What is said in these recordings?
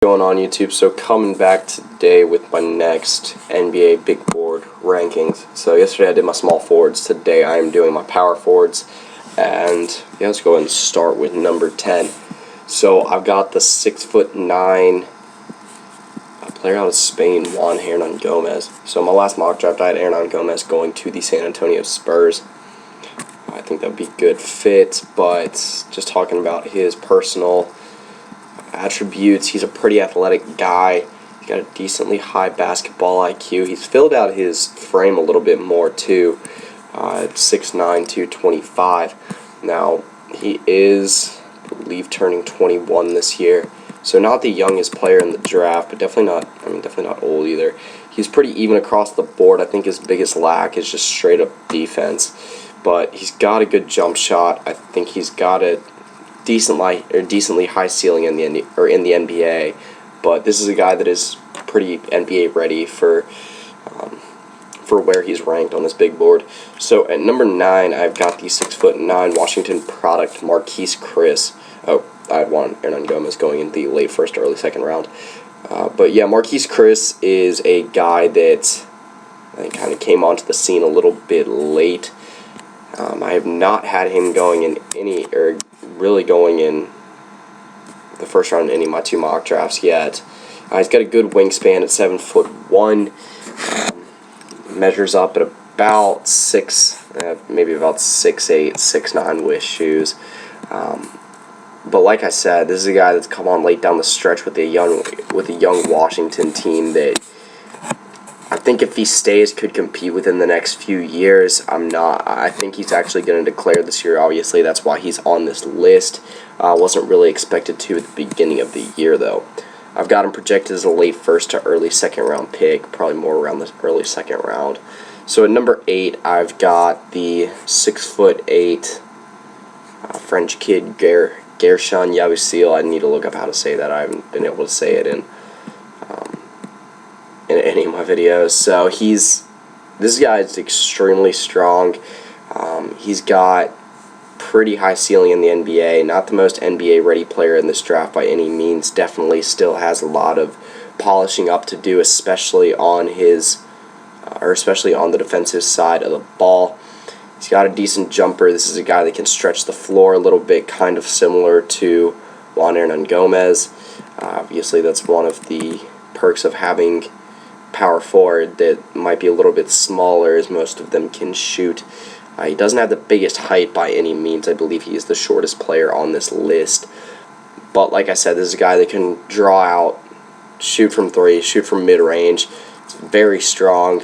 Going on YouTube? So coming back today with my next NBA big board rankings. So yesterday I did my small forwards. Today I am doing my power forwards. And yeah, let's go ahead and start with number 10. So I've got the 6'9" player out of Spain, Xavier Gomez. So my last mock draft I had Xavier Gomez going to the San Antonio Spurs. I think that would be a good fit, but just talking about his personal attributes, he's a pretty athletic guy. He's got a decently high basketball IQ. He's filled out his frame a little bit more too. At 6'9", 225. Now he is, I believe, turning 21 this year. So not the youngest player in the draft, but definitely not old either. He's pretty even across the board. I think his biggest lack is just straight up defense. But he's got a good jump shot. I think he's got a decently high ceiling in the NBA. But this is a guy that is pretty NBA ready for where he's ranked on this big board. So at number 9, I've got the 6'9" Washington product Marquese Chris. Oh, I had Xavier Gomez going in the late first, early second round. But yeah, Marquese Chris is a guy that I think kind of came onto the scene a little bit late. I have not had him going in really going in the first round in any of my two mock drafts yet. He's got a good wingspan at 7'1". Measures up at about 6'8", 6'9" with shoes. But like I said, this is a guy that's come on late down the stretch with a young Washington team that I think if he stays could compete within the next few years. I think he's actually going to declare this year. Obviously, that's why he's on this list. Wasn't really expected to at the beginning of the year though. I've got him projected as a late first to early second round pick, probably more around the early second round. So at number 8, I've got the 6'8" French kid Gershon Yabusele. I need to look up how to say that. I haven't been able to say it in any of my videos. So this guy is extremely strong. He's got pretty high ceiling in the NBA. Not the most NBA ready player in this draft by any means. Definitely still has a lot of polishing up to do, especially on the defensive side of the ball. He's got a decent jumper. This is a guy that can stretch the floor a little bit, kind of similar to Xavier Gomez. Obviously, that's one of the perks of having power forward that might be a little bit smaller, as most of them can shoot. He doesn't have the biggest height by any means. I believe he is the shortest player on this list. But like I said, this is a guy that can draw out, shoot from 3, shoot from mid-range. It's very strong.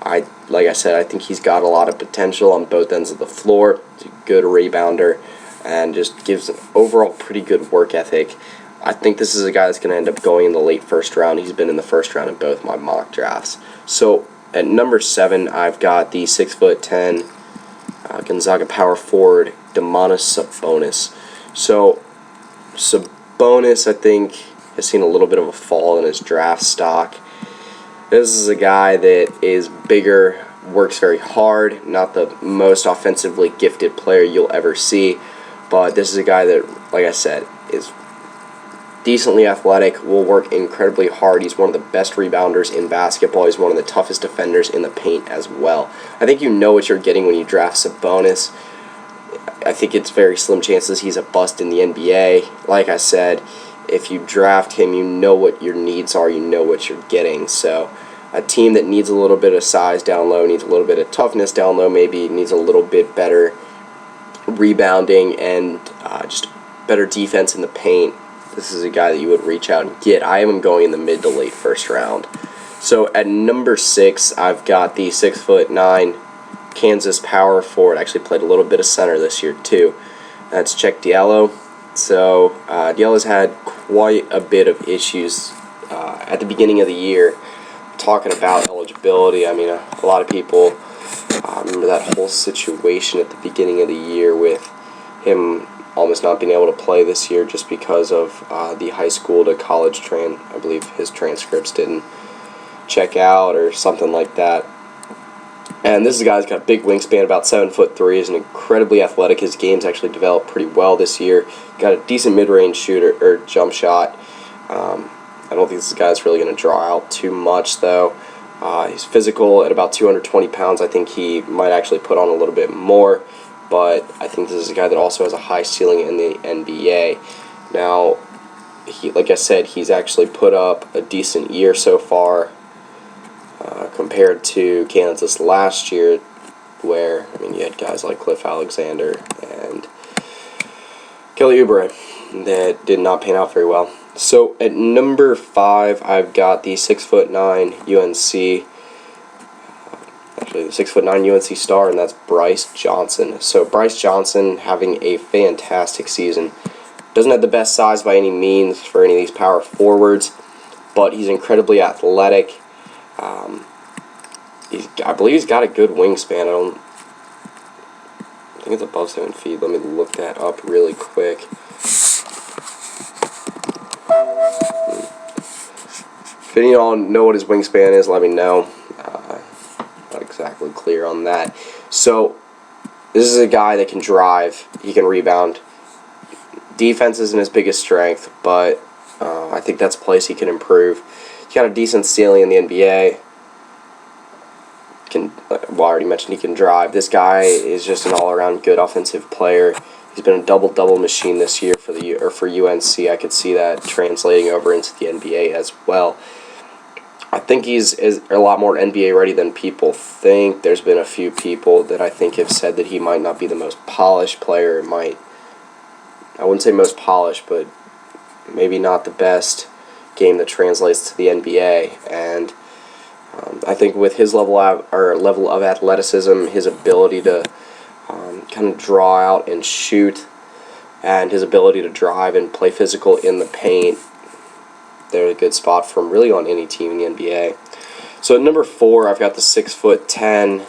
Like I said, I think he's got a lot of potential on both ends of the floor. He's a good rebounder and just gives an overall pretty good work ethic. I think this is a guy that's going to end up going in the late first round. He's been in the first round in both my mock drafts. So at number 7, I've got the 6'10" Gonzaga power forward Domantas Sabonis. So Sabonis, I think, has seen a little bit of a fall in his draft stock. This is a guy that is bigger, works very hard, not the most offensively gifted player you'll ever see, but this is a guy that, like I said, is decently athletic, will work incredibly hard. He's one of the best rebounders in basketball. He's one of the toughest defenders in the paint as well. I think you know what you're getting when you draft Sabonis. I think it's very slim chances he's a bust in the NBA. Like I said, if you draft him, you know what your needs are, you know what you're getting. So a team that needs a little bit of size down low, needs a little bit of toughness down low, maybe needs a little bit better rebounding and just better defense in the paint, this is a guy that you would reach out and get. I have him going in the mid to late first round. So at number 6, I've got the 6'9" Kansas power forward. Actually played a little bit of center this year too. That's Cheick Diallo. So Diallo's had quite a bit of issues at the beginning of the year. Talking about eligibility, I mean, a lot of people remember that whole situation at the beginning of the year with him almost not being able to play this year just because of the high school to college I believe his transcripts didn't check out or something like that. And this is a guy who's got a big wingspan, about 7'3", is incredibly athletic. His game's actually developed pretty well this year. Got a decent mid-range shooter or jump shot. I don't think this guy's really going to draw out too much, though. He's physical at about 220 pounds. I think he might actually put on a little bit more, but I think this is a guy that also has a high ceiling in the NBA. Now, like I said, he's actually put up a decent year so far compared to Kansas last year, where, I mean, you had guys like Cliff Alexander and Kelly Oubre that did not pan out very well. So at number 5, I've got the 6'9" UNC, actually the 6'9" UNC star, and that's Bryce Johnson. So Bryce Johnson having a fantastic season. Doesn't have the best size by any means for any of these power forwards, but he's incredibly athletic. I believe he's got a good wingspan. I think it's above 7 feet. Let me look that up really quick. If any of y'all know what his wingspan is, let me know. Not exactly clear on that. So, this is a guy that can drive. He can rebound. Defense isn't his biggest strength, but I think that's a place he can improve. He's got a decent ceiling in the NBA. Well, I already mentioned he can drive. This guy is just an all-around good offensive player. He's been a double-double machine this year for UNC. I could see that translating over into the NBA as well. I think he's a lot more NBA ready than people think. There's been a few people that I think have said that he might not be the most polished player. I wouldn't say most polished, but maybe not the best game that translates to the NBA. And I think with his level of athleticism, his ability to kind of draw out and shoot, and his ability to drive and play physical in the paint, they're a good spot for him really on any team in the NBA. So at number 4, I've got the 6'10"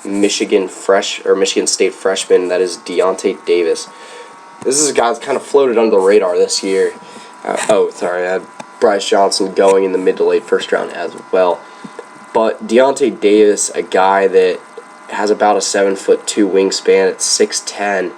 Michigan State freshman, that is Deonte Davis. This is a guy that's kind of floated under the radar this year. I had Bryce Johnson going in the mid to late first round as well. But Deonte Davis, a guy that has about a 7'2" wingspan at 6'10".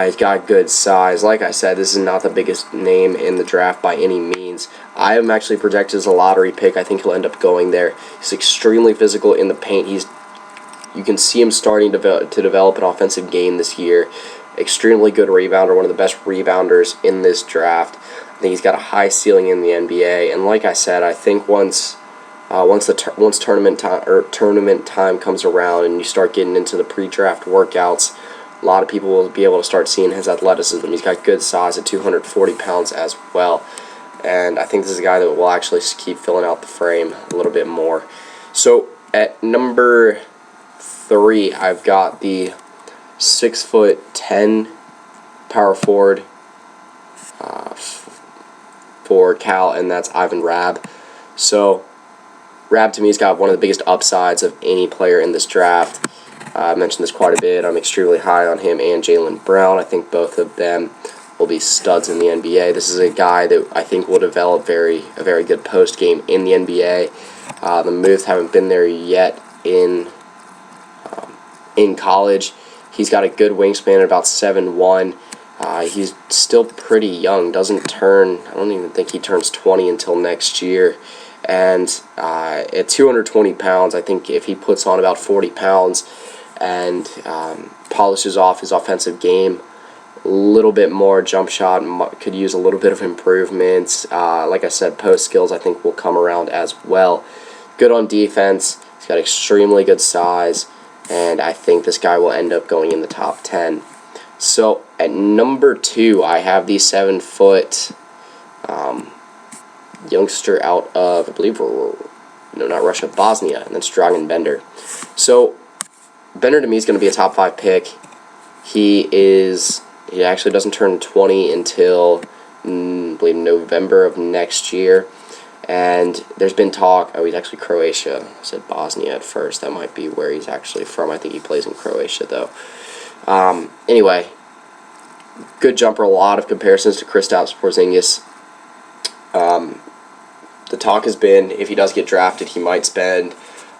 He's got good size. Like I said, this is not the biggest name in the draft by any means. I am actually projected as a lottery pick. I think he'll end up going there. He's extremely physical in the paint. You can see him starting to develop an offensive game this year. Extremely good rebounder, one of the best rebounders in this draft. I think he's got a high ceiling in the NBA. And like I said, I think once tournament time comes around and you start getting into the pre-draft workouts, a lot of people will be able to start seeing his athleticism. He's got good size at 240 pounds as well. And I think this is a guy that will actually keep filling out the frame a little bit more. So at number 3, I've got the 6'10" power forward for Cal, and that's Ivan Rabb. So Rabb, to me, has got one of the biggest upsides of any player in this draft. I mentioned this quite a bit. I'm extremely high on him and Jaylen Brown. I think both of them will be studs in the NBA. This is a guy that I think will develop a very good post game in the NBA. The moves haven't been there yet in college. He's got a good wingspan at about 7'1". He's still pretty young. I don't even think he turns 20 until next year. And at 220 pounds, I think if he puts on about 40 pounds and polishes off his offensive game a little bit more, jump shot could use a little bit of improvements. Like I said, post skills I think will come around as well. Good on defense. He's got extremely good size, and I think this guy will end up going in the top 10. So at number 2, I have the 7-foot youngster out of, I believe, not Russia, Bosnia, and that's Dragan Bender. So Bender to me is going to be a top 5 pick. He actually doesn't turn 20 until, I believe, November of next year. And there's been talk, he's actually Croatia. I said Bosnia at first. That might be where he's actually from. I think he plays in Croatia, though. Anyway, good jumper. A lot of comparisons to Kristaps Porzingis. The talk has been, if he does get drafted, he might spend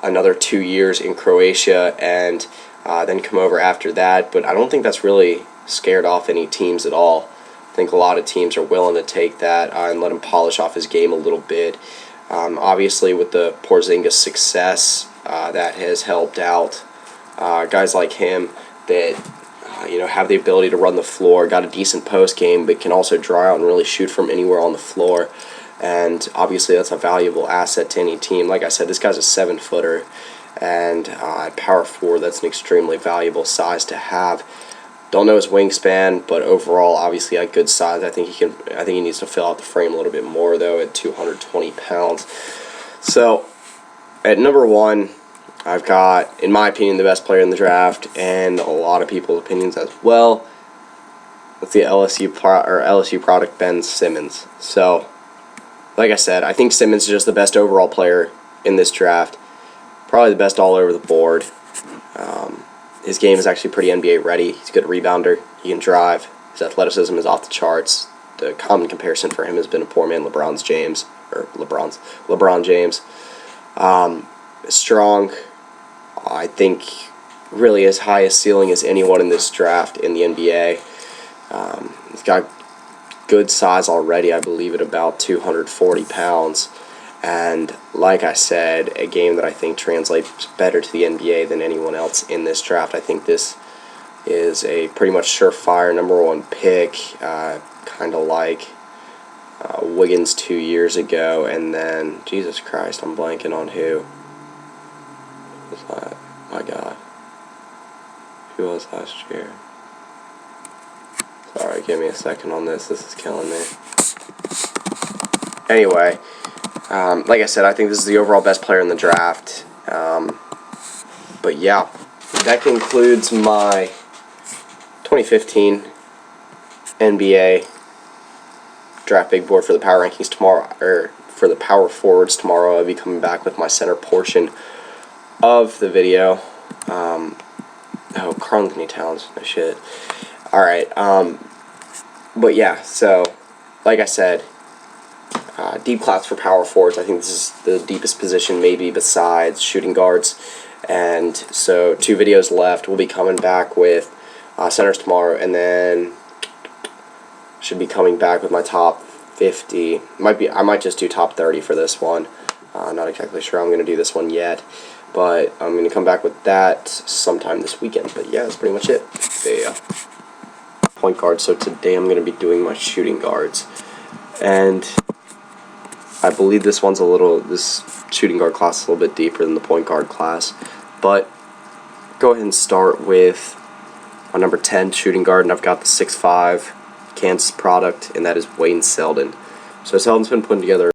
another 2 years in Croatia and then come over after that. But I don't think that's really scared off any teams at all. I think a lot of teams are willing to take that and let him polish off his game a little bit. Obviously, with the Porzingis success, that has helped out guys like him that have the ability to run the floor, got a decent post game, but can also draw out and really shoot from anywhere on the floor. And obviously, that's a valuable asset to any team. Like I said, this guy's a 7-footer, and at power forward, that's an extremely valuable size to have. Don't know his wingspan, but overall, obviously, at good size, I think he needs to fill out the frame a little bit more, though, at 220 pounds. So, at number 1, I've got, in my opinion, the best player in the draft, and a lot of people's opinions as well. That's the LSU product, Ben Simmons. So, like I said, I think Simmons is just the best overall player in this draft. Probably the best all over the board. His game is actually pretty NBA ready. He's a good rebounder. He can drive. His athleticism is off the charts. The common comparison for him has been a poor man LeBron James. Strong. I think really as high a ceiling as anyone in this draft in the NBA. He's got good size already, I believe, at about 240 pounds. And like I said, a game that I think translates better to the NBA than anyone else in this draft. I think this is a pretty much surefire number 1 pick, kind of like Wiggins 2 years ago. And then, Jesus Christ, I'm blanking on who. Who was that? My God. Who was last year? Sorry, give me a second on this. This is killing me. Anyway, like I said, I think this is the overall best player in the draft. But yeah, that concludes my 2015 NBA draft big board for the power rankings tomorrow, or for the power forwards tomorrow. I'll be coming back with my center portion of the video. Oh, Karl-Anthony Towns, no shit. Alright, but yeah, so, like I said, deep class for power forwards. I think this is the deepest position maybe besides shooting guards. And so 2 videos left. We'll be coming back with centers tomorrow, and then should be coming back with my top 50. I might just do top 30 for this one. Not exactly sure I'm going to do this one yet, but I'm going to come back with that sometime this weekend. But yeah, that's pretty much it. Yeah. Point guard. So today I'm going to be doing my shooting guards, and I believe this shooting guard class is a little bit deeper than the point guard class. But go ahead and start with my number 10 shooting guard, and I've got the 6'5" Kansas product, and that is Wayne Selden. So Selden's been putting together